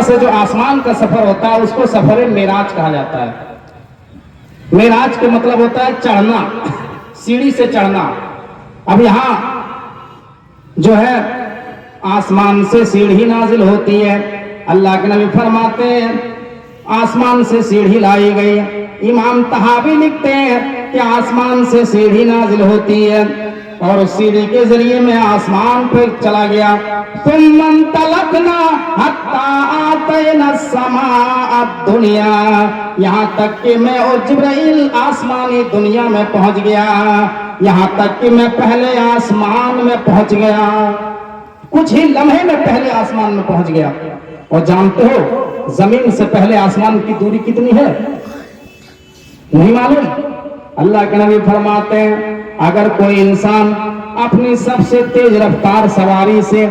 سے جو آسمان کا سفر ہوتا ہے اس کو سفر معراج کہا جاتا ہے. معراج کا مطلب ہوتا ہے چڑھنا, سیڑھی سے چڑھنا. اب یہاں جو ہے آسمان سے سیڑھی نازل ہوتی ہے. اللہ کے نبی فرماتے ہیں آسمان سے سیڑھی لائی گئی. امام طحاوی لکھتے ہیں کہ آسمان سے سیڑھی نازل ہوتی ہے اور اس سیڑھی کے ذریعے میں آسمان پہ چلا گیا. ثم انطلقنا حتى آتينا السماء الدنيا, یہاں تک کہ میں اور جبرائیل آسمانی دنیا میں پہنچ گیا, یہاں تک کہ میں پہلے آسمان میں پہنچ گیا. کچھ ہی لمحے میں پہلے آسمان میں پہنچ گیا. اور جانتے ہو زمین سے پہلے آسمان کی دوری کتنی ہے؟ نہیں معلوم. اللہ کے نبی فرماتے ہیں اگر کوئی انسان اپنی سب سے تیز رفتار سواری سے,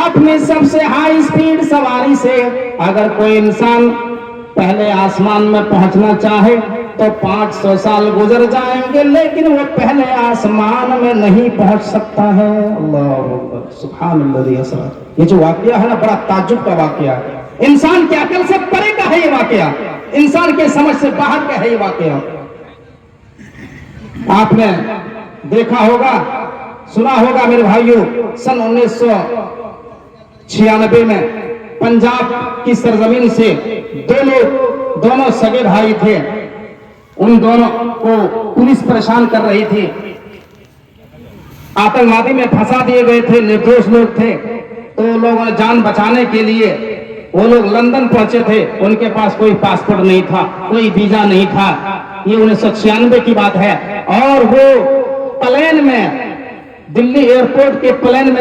اپنی سب سے ہائی سپیڈ سواری سے اگر کوئی انسان پہلے آسمان میں پہنچنا چاہے تو 500 سال گزر جائیں گے لیکن وہ پہلے آسمان میں نہیں پہنچ سکتا ہے. اللہ اکبر, سبحان الذی اسری. یہ جو واقعہ ہے نا بڑا تعجب کا واقعہ ہے. انسان کی عقل سے پرے کا ہے یہ واقعہ, انسان کے سمجھ سے باہر کا ہے یہ واقعہ. آپ نے دیکھا ہوگا, سنا ہوگا میرے بھائیوں, سن 1996 میں پنجاب کی سرزمین سے دونوں سگے بھائی تھے. ان دونوں کو پولیس پریشان کر رہی تھی, آتنکوادی میں پھنسا دیے گئے تھے, نردوش لوگ تھے. تو لوگوں نے جان بچانے کے لیے وہ لوگ لندن پہنچے تھے. ان کے پاس کوئی پاسپورٹ نہیں تھا, کوئی ویزا نہیں تھا. یہ 1996 کی بات ہے. اور وہ پلین میں دلی ایئرپورٹ کے پلین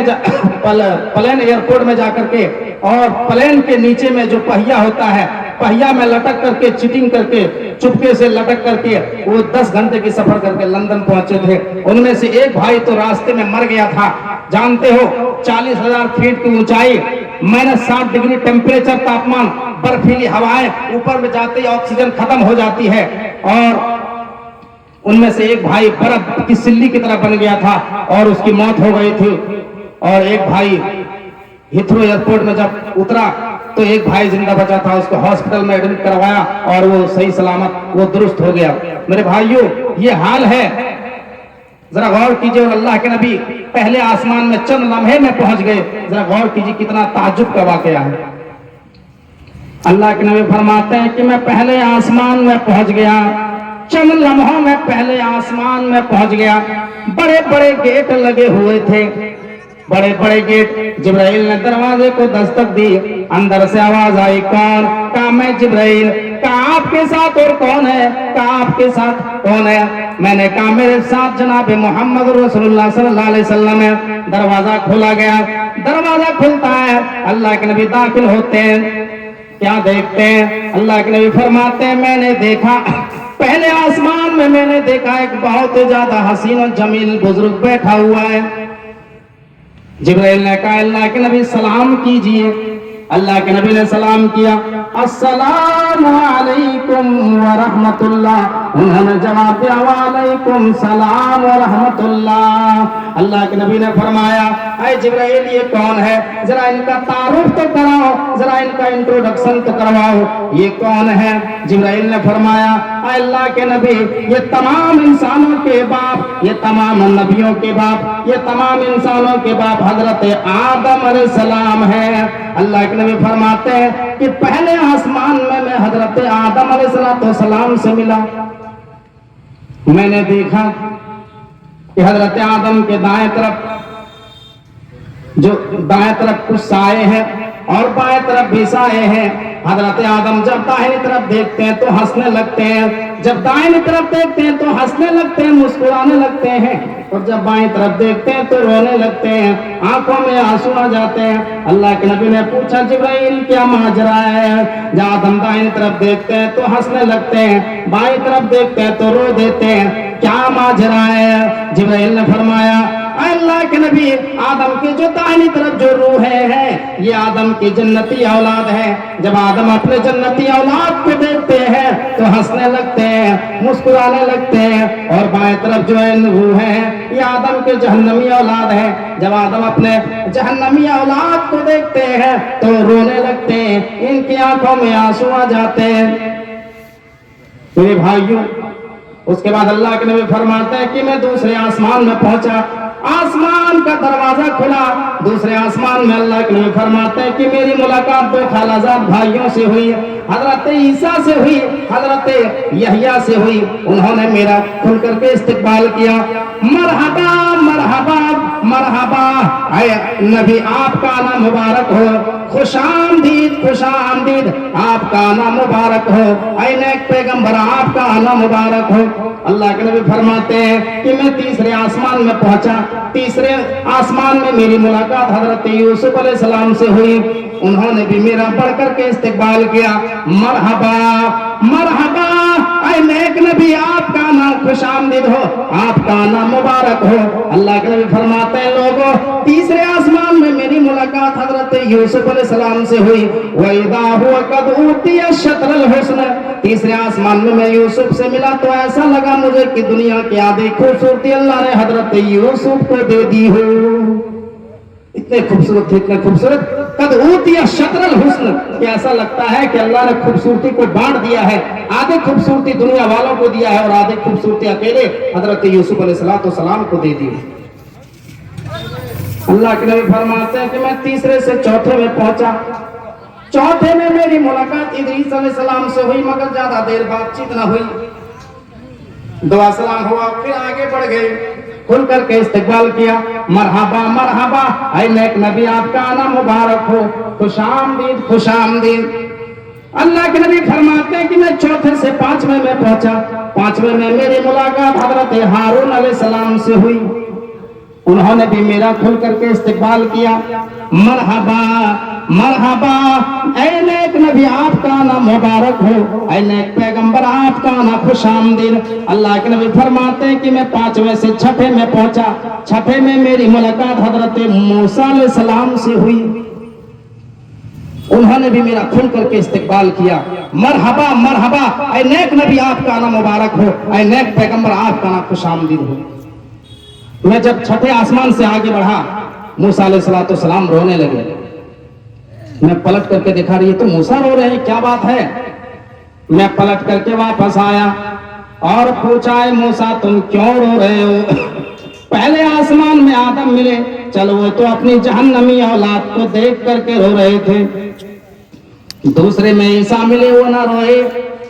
ایئرپورٹ میں جا کر کے اور پلین کے نیچے میں جو پہیا ہوتا ہے, پہیا میں لٹک کر کے چیٹنگ کر کے چپکے سے لٹک کر کے وہ 10 گھنٹے کی سفر کر کے لندن پہنچے تھے. ان میں سے ایک بھائی تو راستے میں مر گیا تھا. جانتے ہو 40,000 فیٹ کی اونچائی, -60 ڈگری ٹیمپریچر, تاپمان, برفیلی ہوائیں, اوپر میں جاتے ہی آکسیجن ختم ہو جاتی ہے. اور ان میں سے ایک بھائی برف کی سلی کی طرح بن گیا تھا اور اس کی موت ہو گئی تھی. اور ایک بھائی ہیتھرو ایئرپورٹ میں جب اترا تو ایک بھائی زندہ بچا تھا, اس کو ہاسپٹل میں ایڈمٹ کروایا اور وہ صحیح سلامت وہ درست ہو گیا. میرے بھائیوں یہ حال ہے, ذرا غور کیجئے. اور اللہ کے نبی پہلے آسمان میں چند لمحے میں پہنچ گئے. ذرا غور کیجئے کتنا تعجب کا واقعہ ہے. اللہ کے نبی فرماتے ہیں کہ میں پہلے آسمان میں پہنچ گیا, چند لمحوں میں پہلے آسمان میں پہنچ گیا. بڑے بڑے گیٹ لگے ہوئے تھے, بڑے بڑے گیٹ. جبرائیل نے دروازے کو دستک دی, اندر سے آواز آئی کون؟ کہا میں جبرائیل. کہا آپ کے ساتھ اور کون ہے؟ کہا آپ کے ساتھ کون ہے؟ میں نے کہا میرے ساتھ جناب محمد رسول اللہ صلی اللہ علیہ وسلم ہے. دروازہ کھولا گیا, دروازہ کھلتا ہے, اللہ کے نبی داخل ہوتے ہیں. کیا دیکھتے ہیں؟ اللہ کے نبی فرماتے ہیں میں نے دیکھا پہلے آسمان میں نے دیکھا ایک بہت زیادہ حسین و جمیل بزرگ بیٹھا ہوا ہے. جبرائیل نے کہا اللہ کے نبی سلام کیجئے. اللہ کے نبی نے سلام کیا, السلام علیکم ورحمت اللہ. انہوں نے جواب دیا وعلیکم السلام ورحمت اللہ. اللہ کے نبی نے فرمایا اے جبرائیل یہ کون ہے؟ ذرا ان کا تعارف تو کراؤ, ذرا ان کا انٹروڈکشن تو کرواؤ, یہ کون ہے؟ جبرائیل نے فرمایا اے اللہ کے نبی یہ تمام انسانوں کے باپ, یہ تمام نبیوں کے باپ, یہ تمام انسانوں کے باپ حضرت آدم علیہ السلام ہے. اللہ کے نبی فرماتے ہیں کہ پہلے آسمان میں حضرت آدم علیہ السلام سے ملا. میں نے دیکھا کہ حضرت آدم کے دائیں طرف کچھ سائے ہیں اور بائیں طرف بھی سائے ہیں. حضرت آدم جب دائیں طرف دیکھتے ہیں تو ہنسنے لگتے ہیں, جب دائیں طرف دیکھتے ہیں تو ہنسنے لگتے ہیں, مسکرانے لگتے ہیں, اور جب بائیں طرف دیکھتے ہیں تو رونے لگتے ہیں, آنکھوں میں آنسو آ جاتے ہیں. اللہ کے نبی نے پوچھا جبرائیل کیا ماجرا ہے؟ جب آدم دائیں طرف دیکھتے ہیں تو ہنسنے لگتے ہیں, بائیں طرف دیکھتے ہیں تو رو دیتے ہیں, کیا ماجرا ہے؟ جبرائیل نے فرمایا اے اللہ کے نبی آدم کی جو دائنی طرف جو روحیں ہیں یہ آدم کی جنتی اولاد ہے. جب آدم اپنے جنتی اولاد کو دیکھتے ہیں تو ہنسنے لگتے ہیں, مسکرانے لگتے ہیں, اور بائیں طرف جو ہے روحیں ہیں یہ آدم کے جہنمی اولاد ہیں. جب آدم اپنے جہنمی اولاد کو دیکھتے ہیں تو رونے لگتے ہیں, ان کی آنکھوں میں آنسو آ جاتے ہیں. میرے بھائیوں, اس کے بعد اللہ کے نبی فرماتے ہیں کہ میں دوسرے آسمان میں پہنچا, آسمان کا دروازہ کھلا, دوسرے آسمان میں اللہ کے نبی فرماتے ہیں کہ میری ملاقات دو خالازاد بھائیوں سے ہوئی, حضرت عیسیٰ سے ہوئی, حضرت یحییٰ سے ہوئی. انہوں نے میرا کھل کر کے استقبال کیا, مرحبا مرحبا مرحبا, اے نبی آپ کا نام مبارک ہو, خوش آمدید خوش آمدید, آپ کا نام مبارک ہو, اے نیک پیغمبر آپ کا نام مبارک ہو. اللہ کے نبی فرماتے ہیں کہ میں تیسرے آسمان میں پہنچا, تیسرے آسمان میں میری ملاقات حضرت یوسف علیہ السلام سے ہوئی. انہوں نے بھی میرا بڑھ کر کے استقبال کیا, مرحبا مرحبا, اے نیک نبی آپ کا نام خوش آمدید ہو, آپ کا نام مبارک ہو. اللہ کے نبی فرماتے ہیں لوگوں تیسرے آسمان میں میری ملاقات حضرت یوسف علیہ السلام سے ہوئی, وَإِذَا هُوَ قَدْ أُوتِيَ شَطْرَ الْحُسْنِ, تیسرے آسمان میں یوسف سے ملا تو ایسا لگا مجھے کہ دنیا کی آدھی خوبصورتی اللہ نے حضرت یوسف کو دے دی ہو. اتنے خوبصورت تھے, اتنے خوبصورت, قد اوتیہ شطر الحسن, کہ ایسا لگتا ہے کہ اللہ نے خوبصورتی کو بانٹ دیا ہے, آدھی خوبصورتی دنیا والوں کو دیا ہے اور آدھی خوبصورتی اکیلے حضرت یوسف علیہ السلام کو دے دی. اللہ کے نبی فرماتے ہیں کہ میں تیسرے سے چوتھے میں پہنچا, چوتھے میں میری ملاقات ادریس علیہ السلام سے ہوئی, مگر زیادہ دیر بات چیت نہ ہوئی, دعا سلام ہوا, پھر آگے بڑھ گئے, کھل کر کے استقبال کیا, مرحبا مرحبا, اے نیک نبی آپ کا نام مبارک ہو, خوش آمدید خوش آمدید. اللہ کے نبی فرماتے ہیں کہ میں چوتھے سے پانچویں میں پہنچا, پانچویں میں میری ملاقات حضرت ہارون علیہ السلام سے ہوئی. انہوں نے بھی میرا کھل کر کے استقبال کیا, مرحبا مرحبا, اے نیک نبی آپ کا نام مبارک ہو, اے نیک پیغمبر آپ کا نام خوش آمدید. اللہ کے نبی فرماتے ہیں کہ میں پانچویں سے چھٹے میں پہنچا, چھٹے میں میری ملاقات حضرت موسیٰ علیہ السلام سے ہوئی. انہوں نے بھی میرا کھل کر کے استقبال کیا, مرحبا مرحبا, اے نیک نبی آپ کا نام مبارک ہو, اے نیک پیغمبر آپ کا نام خوش آمدید ہو. میں جب چھٹے آسمان سے آگے بڑھا, موسیٰ علیہ السلام رونے لگے. میں پلٹ کر کے دیکھا رہی ہے تو موسیٰ رو رہے ہیں, کیا بات ہے. میں پلٹ کر کے واپس آیا اور پوچھا, اے موسیٰ تم کیوں رو رہے ہو. پہلے آسمان میں آدم ملے, چلو وہ تو اپنی جہنمی اولاد کو دیکھ کر کے رو رہے تھے, دوسرے میں عیسیٰ ملے وہ نہ روئے,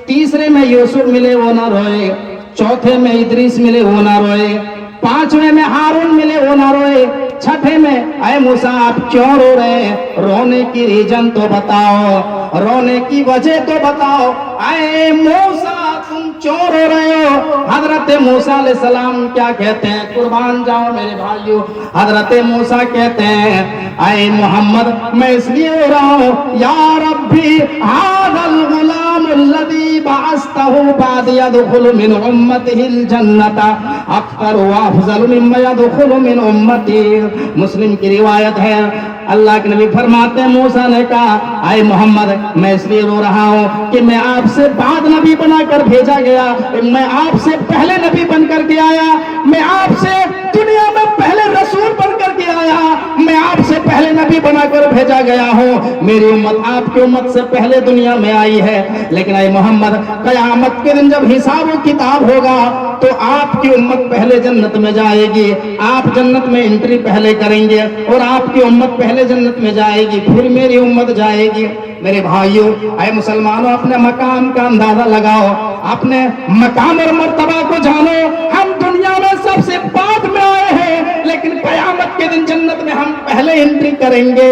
تیسرے میں یوسف ملے وہ نہ روئے, چوتھے میں ادریس ملے وہ نہ روئے, پانچویں میں ہارون ملے وہ نہ روئے, چھٹے میں اے موسیٰ آپ کیوں رو رہے ہیں, رونے کی ریجن تو بتاؤ, رونے کی وجہ تو بتاؤ, اے موسیٰ تم کیوں رو رہے ہو. حضرت موسیٰ علیہ السلام کیا کہتے ہیں, قربان جاؤ میرے بھائیو, حضرت موسیٰ کہتے ہیں اے محمد میں اس لیے رو رہا ہوں, یا ربی ھذا الغلام الذی بعثتہ بعد يدخل من امتہ الجنۃ اکثر وافضل مما يدخل من امتی. مسلم کی روایت ہے, اللہ کے نبی فرماتے ہیں موسیٰ نے کہا اے محمد میں اس لیے رو رہا ہوں کہ میں آپ سے بعد نبی بنا کر بھیجا گیا, میں آپ سے پہلے نبی بن کر کے آیا, میں آپ سے دنیا میں پہلے رسول بن کر کے آیا, میں آپ سے پہلے نبی بنا کر بھیجا گیا ہوں. میری امت آپ کی امت سے پہلے دنیا میں آئی ہے, لیکن اے محمد قیامت کے دن جب حساب و کتاب ہوگا تو آپ کی امت پہلے جنت میں جائے گی, آپ جنت میں انٹری پہلے کریں گے اور آپ کی امت پہلے جنت میں جائے گی, پھر میری امت جائے گی. میرے بھائیوں اے مسلمانوں اپنے مقام کا اندازہ لگاؤ, اپنے مقام اور مرتبہ کو جانو. ہم دنیا میں سب سے بعد میں آئے ہیں لیکن قیامت کے دن جنت میں ہم پہلے انٹری کریں گے.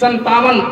57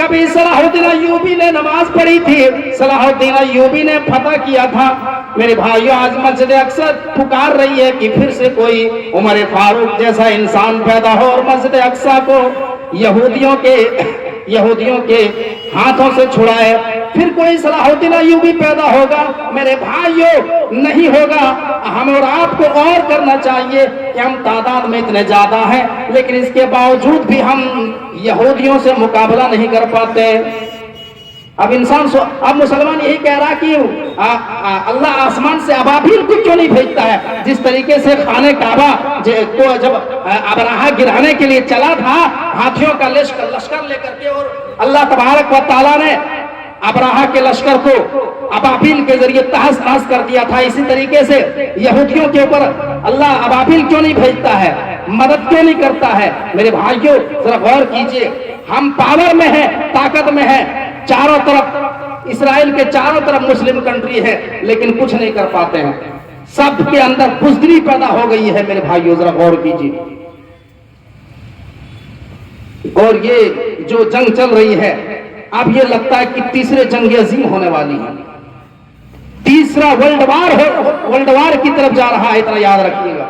کبھی صلاح الدین ایوبی نے نماز پڑھی تھی، صلاح الدین ایوبی نے فتح کیا تھا۔ میرے بھائیوں آج مسجد اقصی پکار رہی ہے کہ پھر سے کوئی عمر فاروق جیسا انسان پیدا ہو اور مسجد اقصی کو یہودیوں کے ہاتھوں سے چھڑائے، پھر کوئی صلاح الدین ایوبی پیدا ہوگا؟ میرے بھائیوں نہیں ہوگا۔ ہم اور آپ کو غور کرنا چاہیے کہ ہم تعداد میں اتنے زیادہ ہیں، لیکن اس کے باوجود بھی ہم یہودیوں سے مقابلہ نہیں کر پاتے۔ اب مسلمان یہی کہہ رہا کہ اللہ آسمان سے ابابیل کو کیوں نہیں بھیجتا ہے؟ جس طریقے سے خانہ کعبہ کو جب ابراہا گرانے کے لیے چلا تھا ہاتھیوں کا لشکر لے کر کے، اور اللہ تبارک و تعالیٰ نے ابراہا کے لشکر کو ابابیل کے ذریعے تہس نہس کر دیا تھا، اسی طریقے سے یہودیوں کے اوپر اللہ ابابیل کیوں نہیں بھیجتا ہے؟ مدد کیوں نہیں کرتا ہے؟ میرے بھائیوں ذرا غور کیجئے، ہم پاور میں ہیں، طاقت میں ہیں، چاروں طرف اسرائیل کے چاروں طرف مسلم کنٹری ہے، لیکن کچھ نہیں کر پاتے ہیں۔ سب کے اندر بزدلی پیدا ہو گئی ہے میرے بھائیوں، ذرا غور کیجئے۔ اور یہ جو جنگ چل رہی ہے، اب یہ لگتا ہے کہ تیسرے جنگ عظیم ہونے والی ہے، تیسرا ورلڈ وار کی طرف جا رہا ہے، اتنا یاد رکھیے گا۔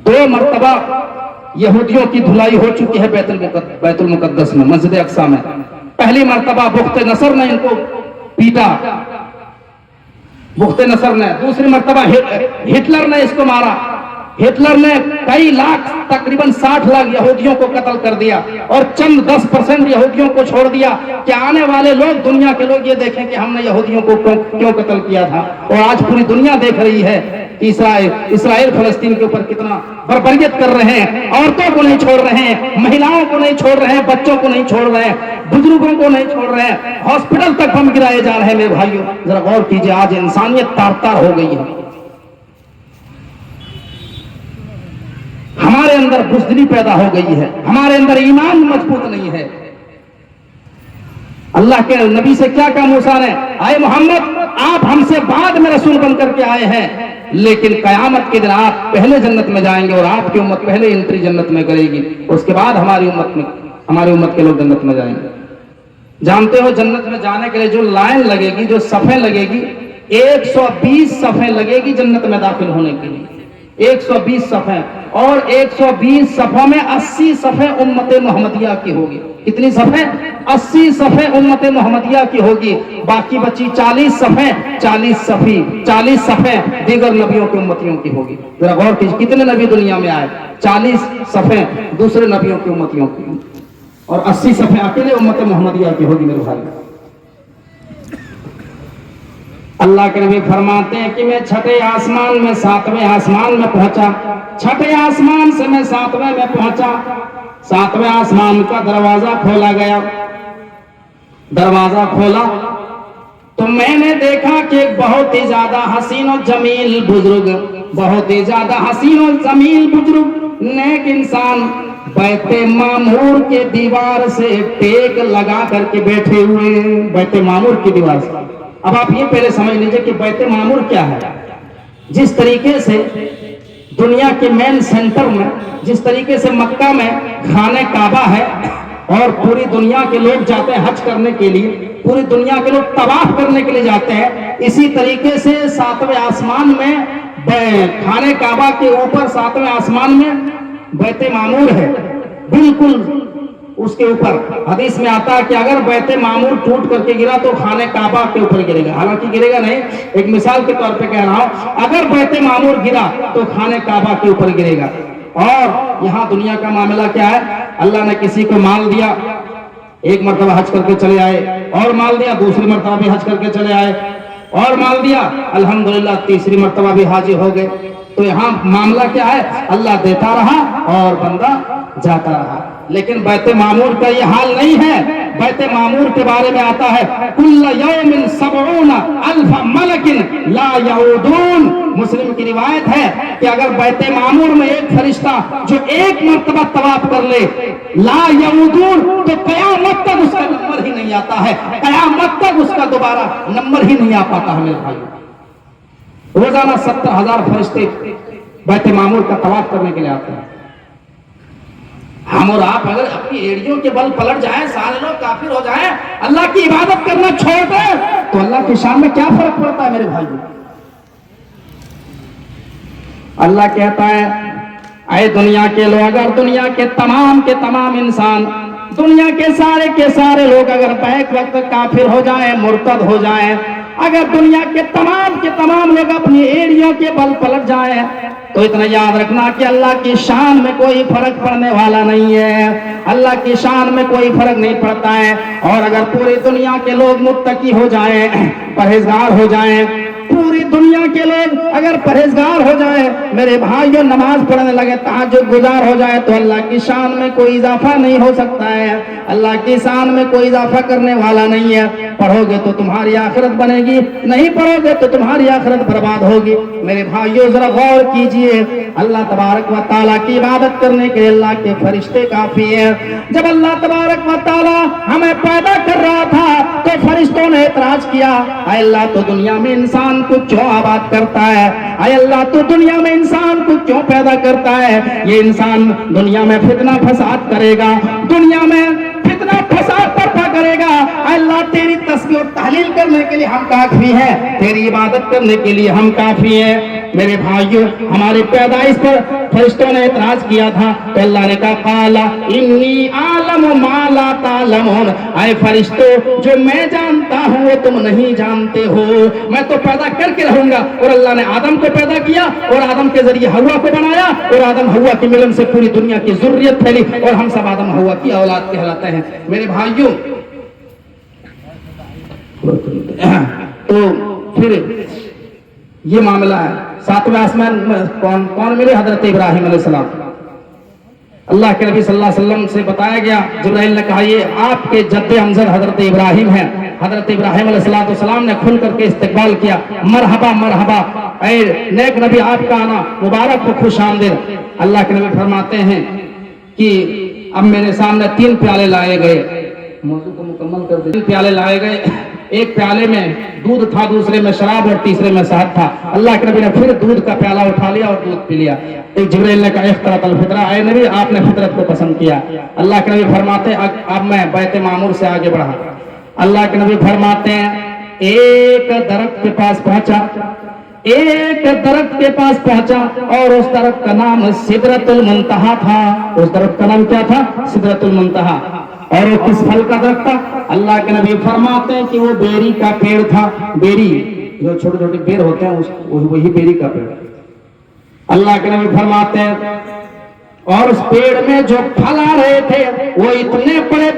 2 مرتبہ یہودیوں کی دھلائی ہو چکی ہے بیت المقدس میں، مسجد اقصی میں۔ پہلی مرتبہ بخت نصر نے ان کو پیٹا، بخت نصر نے۔ دوسری مرتبہ ہٹلر نے اس کو مارا، ہٹلر نے کئی لاکھ تقریباً 60 لاکھ یہودیوں کو قتل کر دیا اور چند 10% یہودیوں کو چھوڑ دیا کہ آنے والے لوگ، دنیا کے لوگ یہ دیکھیں کہ ہم نے یہودیوں کو کیوں قتل کیا تھا۔ اور آج پوری دنیا دیکھ رہی ہے کہ اسرائیل فلسطین کے اوپر کتنا بربریت کر رہے ہیں، عورتوں کو نہیں چھوڑ رہے ہیں، مہیلاؤں کو نہیں چھوڑ رہے ہیں، بچوں کو نہیں چھوڑ رہے ہیں، بزرگوں کو نہیں چھوڑ رہے ہیں، ہاسپٹل تک بم گرائے جا رہے ہیں۔ میرے بھائیوں ذرا غور کیجئے، آج انسانیت تار تار ہو گئی ہے، ہمارے اندر بزدلی پیدا ہو گئی ہے، ہمارے اندر ایمان مضبوط نہیں ہے۔ اللہ کے نبی سے کیا کہا موسیٰ نے؟ اے محمد آپ ہم سے بعد میں رسول بن کر کے آئے ہیں، لیکن قیامت کے دن آپ پہلے جنت میں جائیں گے اور آپ کی امت پہلے انٹری جنت میں کرے گی، اس کے بعد ہماری امت کے لوگ جنت میں جائیں گے۔ جانتے ہو جنت میں جانے کے لیے جو لائن لگے گی، جو صفیں لگے گی، 120 صفیں لگے گی جنت میں داخل ہونے کے لیے، 120 صفیں، اور 120 صفوں میں 80 صفیں امت محمدیہ کی ہوگی۔ کتنی صفیں؟ 80 صفیں امت محمدیہ کی ہوگی، باقی بچی 40 صفیں، 40 صفیں دیگر نبیوں کی امتیوں کی ہوگی۔ ذرا غور کیجئے کتنے نبی دنیا میں آئے، 40 صفیں دوسرے نبیوں کی امتیوں کی اور 80 صفیں اکیلے امت محمدیہ کی ہوگی۔ میرے بھائی اللہ کے نبی فرماتے ہیں کہ میں 6 آسمان میں 7ویں آسمان میں پہنچا، 6 آسمان سے میں 7ویں میں پہنچا، 7ویں آسمان کا دروازہ کھولا گیا، دروازہ کھولا تو میں نے دیکھا کہ ایک بہت ہی زیادہ حسین و جمیل بزرگ، بہت ہی زیادہ حسین و جمیل بزرگ نیک انسان بیت معمور کے دیوار سے ٹیک لگا کر کے بیٹھے ہوئے، بیت معمور کی دیوار سے۔ اب آپ یہ پہلے سمجھ لیجئے کہ بیت معمور کیا ہے۔ جس طریقے سے دنیا کے مین سینٹر میں، جس طریقے سے مکہ میں خانہ کعبہ ہے اور پوری دنیا کے لوگ جاتے ہیں حج کرنے کے لیے، پوری دنیا کے لوگ طواف کرنے کے لیے جاتے ہیں، اسی طریقے سے 7ویں آسمان میں خانہ کعبہ کے اوپر 7ویں آسمان میں بیت معمور ہے، بالکل اس کے اوپر حدیث میں آتا ہے کہ اگر بیت معمور ٹوٹ کر کے گرا تو خانہ کعبہ کے اوپر گرے گا، حالانکہ گرے گا نہیں، ایک مثال کے طور پہ کہہ رہا ہوں، اگر بیت معمور گرا تو خانہ کعبہ کے اوپر گرے گا۔ اور یہاں دنیا کا معاملہ کیا ہے، اللہ نے کسی کو مال دیا، ایک مرتبہ حج کر کے چلے آئے، اور مال دیا دوسری مرتبہ بھی حج کر کے چلے آئے، اور مال دیا الحمدللہ تیسری مرتبہ بھی حاجی ہو گئے۔ تو یہاں معاملہ کیا ہے، اللہ دیتا رہا اور بندہ جاتا رہا۔ لیکن بیت معمور کا یہ حال نہیں ہے۔ بیت معمور کے بارے میں آتا ہے کل یوم 70,000 ملک لا یعودون، مسلم کی روایت ہے کہ اگر بیت معمور میں ایک فرشتہ جو ایک مرتبہ طواف کر لے لا یعودون تو قیامت تک اس کا نمبر ہی نہیں آتا ہے، قیامت تک اس کا دوبارہ نمبر ہی نہیں آ پاتا ہے۔ میرے بھائی روزانہ 70,000 فرشتے بیت معمور کا طواف کرنے کے لیے آتے ہیں۔ ہم اور آپ اگر اپنی ایڑیوں کے بل پلٹ جائیں، سارے لوگ کافر ہو جائیں، اللہ کی عبادت کرنا چھوڑ دیں، تو اللہ کی شان میں کیا فرق پڑتا ہے میرے بھائیوں؟ اللہ کہتا ہے اے دنیا کے لوگ، اگر دنیا کے تمام انسان، دنیا کے سارے لوگ اگر بیک وقت کافر ہو جائیں، مرتد ہو جائیں، اگر دنیا کے تمام لوگ اپنی ایڑیوں کے بل پلٹ جائیں، تو اتنا یاد رکھنا کہ اللہ کی شان میں کوئی فرق پڑنے والا نہیں ہے، اللہ کی شان میں کوئی فرق نہیں پڑتا ہے۔ اور اگر پوری دنیا کے لوگ متقی ہو جائیں، پرہیزگار ہو جائیں، پوری دنیا کے لوگ اگر پرہیزگار ہو جائے، میرے بھائیوں نماز پڑھنے لگے، تہجد گزار ہو جائے، تو اللہ کی شان میں کوئی اضافہ نہیں ہو سکتا ہے، اللہ کی شان میں کوئی اضافہ کرنے والا نہیں ہے۔ پڑھو گے تو تمہاری آخرت بنے گی، نہیں پڑھو گے تو تمہاری آخرت برباد ہوگی۔ میرے بھائیوں ذرا غور کیجئے، اللہ تبارک و تعالیٰ کی عبادت کرنے کے اللہ کے فرشتے کافی ہیں۔ جب اللہ تبارک و تعالیٰ ہمیں پیدا کر رہا تھا تو فرشتوں نے اعتراض کیا، اے اللہ تو دنیا میں انسان کو کیوں آباد کرتا ہے؟ اے اللہ تو دنیا میں انسان کو کیوں پیدا کرتا ہے؟ یہ انسان دنیا میں فتنہ فساد کرے گا، دنیا میں فتنہ فساد برپا کرے گا۔ اے اللہ تیری تسبیح اور تحلیل کرنے کے لیے ہم کافی ہیں، تیری عبادت کرنے کے لیے ہم کافی ہیں۔ میرے بھائیوں ہماری پیدائش پر فرشتوں نے اعتراض کیا تھا تو اللہ نے کہا قال انی اعلم ما لا تعلمون، اے فرشتوں جو میں جانتا ہوں وہ تم نہیں جانتے ہو، میں تو پیدا کر کے رہوں گا۔ اور اللہ نے آدم کو پیدا کیا اور آدم کے ذریعے حوا کو بنایا، اور آدم حوا کی ملن سے پوری دنیا کی ذریت پھیلی، اور ہم سب آدم حوا کی اولاد کہلاتے ہیں۔ میرے بھائیوں تو پھر یہ معاملہ ہے، ساتویں آسمان میں کون ملے؟ حضرت ابراہیم علیہ السلام۔ اللہ کے نبی صلی اللہ علیہ وسلم سے بتایا گیا، جبرائیل نے کہا یہ آپ کے جد امجد حضرت ابراہیم ہیں۔ حضرت ابراہیم علیہ السلام نے کھل کر کے استقبال کیا، مرحبا مرحبا، اے نیک نبی آپ کا آنا مبارک و خوش آمدید۔ اللہ کے نبی فرماتے ہیں کہ اب میرے سامنے 3 پیالے لائے گئے، موضوع کو مکمل کر دیں۔ 3 پیالے لائے گئے، ایک پیالے میں دودھ تھا، دوسرے میں شراب اور تیسرے میں شہد تھا۔ اللہ کے نبی نے پھر دودھ کا پیالہ اٹھا لیا اور دودھ پی لیا۔ ایک جبرائیل نے کہا اخترت الفطرہ، اے نبی آپ نے فطرت کو پسند کیا۔ اللہ کے نبی فرماتے اب میں بیت معمور سے آگے بڑھا۔ اللہ کے نبی فرماتے ہیں ایک درخت کے پاس پہنچا، ایک درخت کے پاس پہنچا اور اس درخت کا نام سدرۃ المنتہا تھا۔ اس درخت کا نام کیا تھا؟ سدرۃ المنتہا۔ اور وہ کس پھل کا درخت تھا؟ اللہ کے نبی فرماتے ہیں کہ وہ بیری کا پیڑ تھا۔ بیری جو چھوٹے چھوٹے بیر ہوتے ہیں وہی بیری کا پیڑ۔ اللہ کے نبی فرماتے ہیں اور اس پیڑ میں جو پھل آ رہے تھے وہ اتنے بڑے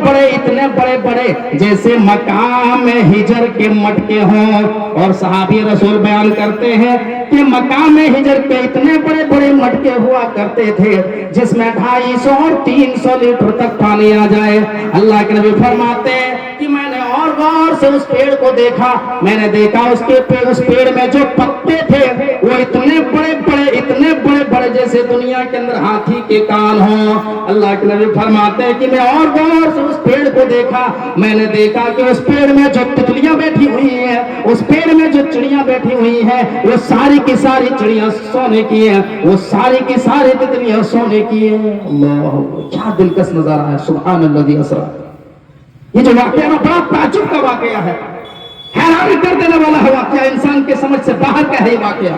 بڑے جیسے مقام ہجر کے مٹکے ہوں۔ اور صحابی رسول بیان کرتے ہیں کہ مقام ہجر کے اتنے بڑے مٹکے ہوا کرتے تھے جس میں 250 اور 300 لیٹر تک پانی آ جائے۔ اللہ کے نبی فرماتے ہیں کہ میں نے اور غور سے اس پیڑ کو دیکھا، میں نے دیکھا اس پیڑ میں جو پتے تھے وہ اتنے بڑے جیسے دنیا کے اندر ہاتھی کے کان ہوں۔ اللہ کے نبی فرماتے ہیں کہ میں اور غور سے اس پیڑ کو دیکھا، میں نے دیکھا کہ اس پیڑ میں جو تتلیاں بیٹھی ہوئی ہیں، اس پیڑ میں جو چڑیاں بیٹھی ہوئی ہیں، وہ ساری کی ساری چڑیاں سونے کی ہیں، وہ ساری کی ساری تتلیاں سونے کی ہیں۔ اللہ کیا دلکش نظارہ ہے، سبحان الذی اسریٰ۔ یہ جو واقعہ نا بڑا تعجب کا واقعہ ہے، حیران کر دینے والا ہے واقعہ، انسان کے سمجھ سے باہر کا ہے یہ واقعہ۔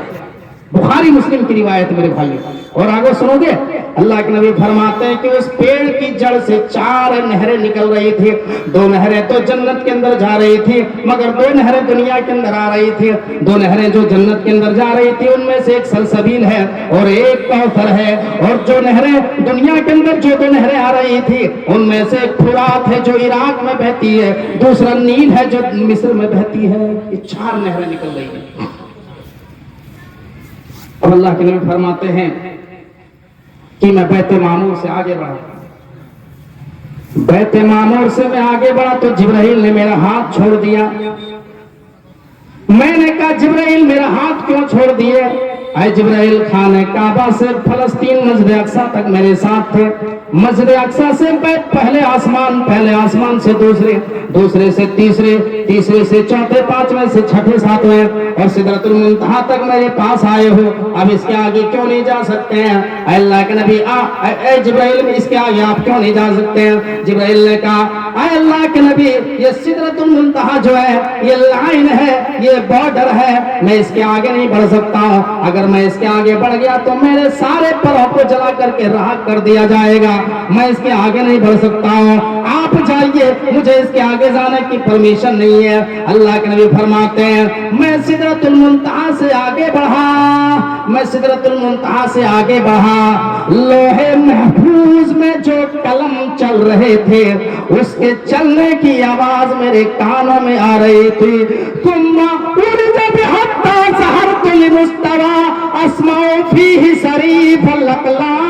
بخاری مسلم کی روایت میرے بھائیوں، اور آگے سنو گے۔ اللہ کے نبی فرماتے ہیں کہ اس پیڑ کی جڑ سے 4 نہریں نکل رہی تھی۔ 2 نہریں تو جنت کے اندر جا رہی تھی، مگر 2 نہریں دنیا کے اندر آ رہی تھی۔ 2 نہریں جو جنت کے اندر جا رہی تھی ان میں سے ایک سلسبیل ہے اور ایک کوثر ہے۔ اور جو نہریں دنیا کے اندر جو 2 نہریں آ رہی تھی ان میں سے ایک فرات ہے جو عراق میں بہتی ہے، دوسرا نیل ہے جو مصر میں بہتی ہے۔ یہ 4 نہریں نکل رہی ہیں۔ اور اللہ کے نبی فرماتے ہیں کہ میں بیت معمور سے آگے بڑھا، بیت معمور سے میں آگے بڑھا تو جبرائیل نے میرا ہاتھ چھوڑ دیا۔ میں نے کہا جبرائیل میرا ہاتھ کیوں چھوڑ دیے؟ اے جبرائیل خانہ کعبہ سے فلسطین مسجد اقصی تک میرے ساتھ تھے. مسجد اقصی سے پہلے آسمان سے دوسرے سے تیسرے سے چوتھے، پانچویں سے چھٹے، ساتویں اور سدرۃ المنتہا تک میرے پاس آئے ہو. اب اس کے آگے کیوں نہیں جا سکتے ہیں؟ اے اللہ کے نبی اے جبرائیل اس کے آگے آپ کیوں نہیں جا سکتے ہیں؟ جبرائیل نے کہا اے اللہ کے نبی یہ سدرۃ المنتہا جو ہے یہ لائن ہے، یہ بارڈر ہے، میں اس کے آگے نہیں بڑھ سکتا ہوں. اگر میں اس کے آگے بڑھ گیا تو میرے سارے پروں کو جلا کر کے راکھ کر دیا جائے گا. میں اس کے آگے نہیں بڑھ سکتا ہوں، آپ جائیے، مجھے اس کے آگے جانے کی پرمیشن نہیں ہے. اللہ کے نبی فرماتے ہیں میں سدرۃ المنتہا سے آگے بڑھا، لوح محفوظ میں جو قلم چل رہے تھے اس کے چلنے کی آواز میرے کانوں میں آ رہی تھی. ثم أُرِجَ بِحَتَّى سَحَرْتُ لِمُسْتَوَى أَسْمَعُ فِيهِ صَرِيفَ الْأَقْلَامِ.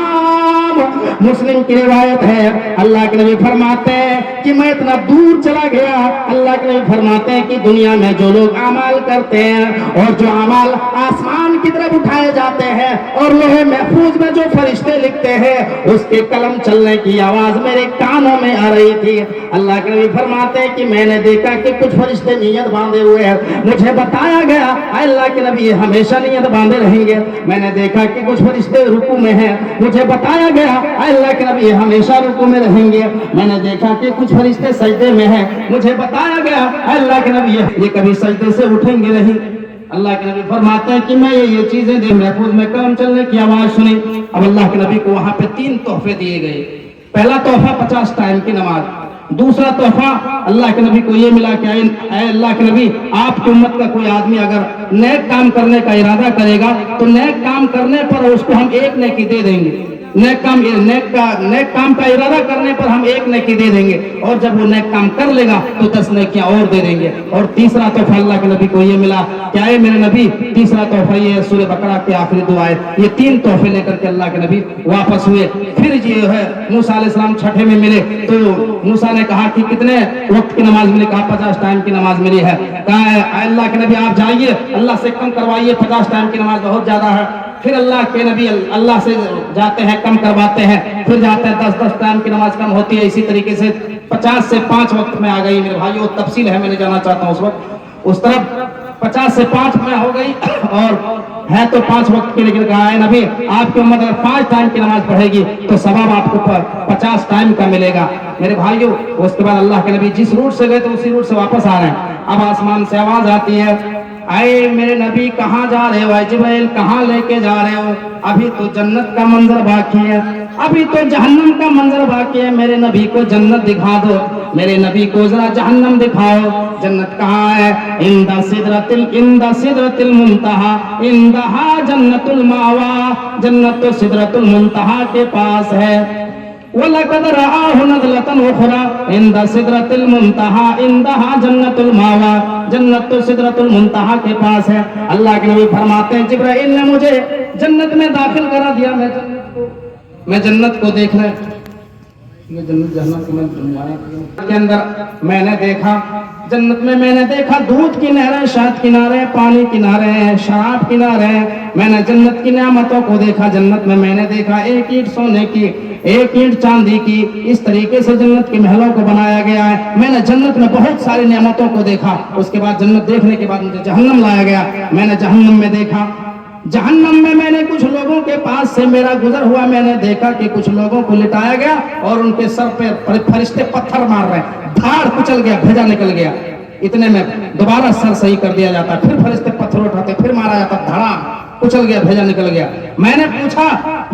مسلم کی روایت ہے، اللہ کے نبی فرماتے ہیں کہ میں اتنا دور چلا گیا. اللہ کے نبی فرماتے ہیں کہ دنیا میں جو لوگ اعمال کرتے ہیں اور جو اعمال آسمان کی طرف اٹھائے جاتے ہیں اور لوح محفوظ میں جو فرشتے لکھتے ہیں اس کے قلم چلنے کی آواز میرے کانوں میں آ رہی تھی. اللہ کے نبی فرماتے ہیں کہ میں نے دیکھا کہ کچھ فرشتے نیت باندھے ہوئے ہیں. مجھے بتایا گیا اے اللہ کے نبی یہ ہمیشہ نیت باندھے رہیں گے. میں نے دیکھا کہ کچھ فرشتے رکوع میں ہیں. مجھے بتایا گیا اے اللہ کے نبی یہ ہمیشہ رکوع میں رہیں گے. میں نے دیکھا کہ کچھ فرشتے سجدے میں ہیں. مجھے بتایا گیا اے اللہ کے نبی یہ کبھی سجدے سے اٹھیں گے نہیں. اللہ کے نبی فرماتے ہیں کہ میں یہ چیزیں محفوظ میں قلم چلنے کی آواز سنی. اب اللہ کے نبی کو وہاں پہ 3 تحفے دیے گئے. پہلا تحفہ 50 ٹائم کی نماز. دوسرا تحفہ اللہ کے نبی کو یہ ملا کہ اے اللہ کے نبی آپ کی امت کا کوئی آدمی اگر نیک کام کرنے کا ارادہ کرے گا تو نیک کام کرنے پر اس کو ہم 1 نیکی دے دیں گے. نیک کام کا ارادہ کرنے پر ہم 1 نیکی دے دیں گے اور جب وہ نیک کام کر لے گا تو 10 نیکیاں اور دے دیں گے. اور تیسرا تحفہ اللہ کے نبی کو یہ ملا کہ اے میرے نبی تیسرا تحفہ یہ ہے سورہ بقرہ کی آخری دعا ہے. یہ 3 تحفے لے کر کے اللہ کے نبی واپس ہوئے. پھر یہ ہے موسیٰ علیہ السلام چھٹے میں ملے تو موسیٰ نے کہا کہ کتنے وقت کی نماز ملی؟ کہا 50 ٹائم کی نماز ملی ہے. کہا اے اللہ کے نبی آپ جائیے اللہ سے کم کروائیے، 50 ٹائم کی نماز بہت زیادہ ہے. پھر اللہ کے نبی اللہ سے جاتے ہیں کم کرواتے ہیں، پھر جاتے ہیں 10 ٹائم کی نماز کم ہوتی ہے. اسی طریقے سے 50 سے 5 وقت میں آ گئی. میرے بھائیو تفصیل ہے، میں نہیں جانا چاہتا ہوں اس وقت اس طرف. 50 سے 5 میں ہو گئی اور ہے تو 5 وقت کی، لیکن کہا ہے نبی آپ کی امت اگر 5 ٹائم کی نماز پڑھے گی تو ثواب آپ کو 50 ٹائم کا ملے گا. میرے بھائیو اس کے بعد اللہ کے نبی جس روٹ سے گئے تو اسی روٹ سے واپس آ رہے ہیں. اب آسمان سے آواز آتی ہے اے میرے نبی کہاں جا رہے ہو؟ اے جبرائیل کہاں لے کے جا رہے ہو؟ ابھی تو جنت کا منظر باقی ہے، ابھی تو جہنم کا منظر باقی ہے. میرے نبی کو جنت دکھا دو، میرے نبی کو ذرا جہنم دکھاؤ. جنت کہاں ہے؟ عند سدرۃ المنتہا، عندہا جنت الماوا. جنت تو سدرۃ المنتہا کے پاس ہے. وَلَقَدْ رَآهُ نَزْلَةً أُخْرَىٰ عِندَ سِدْرَةِ الْمُنتَهَىٰ عِندَهَا جَنَّةُ الْمَأْوَىٰ. جنت تو سدرۃ المنتہا کے پاس ہے. اللہ کے نبی فرماتے ہیں جبرائیل نے مجھے جنت میں داخل کرا دیا. میں جنت کو دیکھ رہا یہ جنت کے اندر میں نے دیکھا، جنت میں نے دیکھا دودھ کی نہریں، شہد کی نہریں، پانی کی نہریں، شراب کی نہریں. میں نے جنت کی نعمتوں کو دیکھا. جنت میں نے دیکھا 1 اینٹ سونے کی، 1 اینٹ چاندی کی. اس طریقے سے جنت کے محلوں کو بنایا گیا ہے. میں نے جنت میں بہت ساری نعمتوں کو دیکھا. اس کے بعد جنت دیکھنے کے بعد مجھے جہنم لایا گیا. میں نے جہنم میں دیکھا. جہنم میں نے کچھ لوگوں کے پاس سے میرا گزر ہوا. میں نے دیکھا کہ کچھ لوگوں کو لٹایا گیا اور ان کے سر پہ فرشتے پتھر مار رہے ہیں. دھاڑ کچل گیا، بھیجا نکل گیا. اتنے میں دوبارہ سر صحیح کر دیا جاتا، پھر فرشتے پتھر اٹھاتے، پھر مارا جاتا، دھڑا کچل گیا، بھیجا نکل گیا. میں نے پوچھا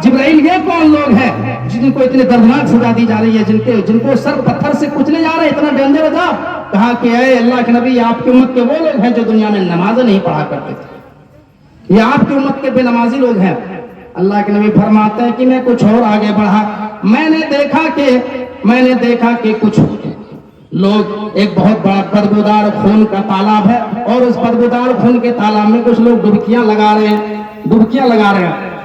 جبرائیل یہ کون لوگ ہیں جن کو اتنی دردناک سزا دی جا رہی ہے، جن کو سر پتھر سے کچلے جا رہے ہیں، اتنا ڈینجر تھا؟ کہا کہ اے اللہ کے نبی آپ کی امت کے وہ لوگ ہیں جو دنیا میں نماز نہیں پڑھا کرتے تھے. یہ آپ کی امت کے بے نمازی لوگ ہیں. اللہ کے نبی فرماتے ہیں کہ میں کچھ اور آگے بڑھا. میں نے دیکھا کہ کچھ لوگ، ایک بہت بڑا بدبودار خون کا تالاب ہے اور اس بدبودار خون کے تالاب میں کچھ لوگ ڈبکیاں لگا رہے ہیں.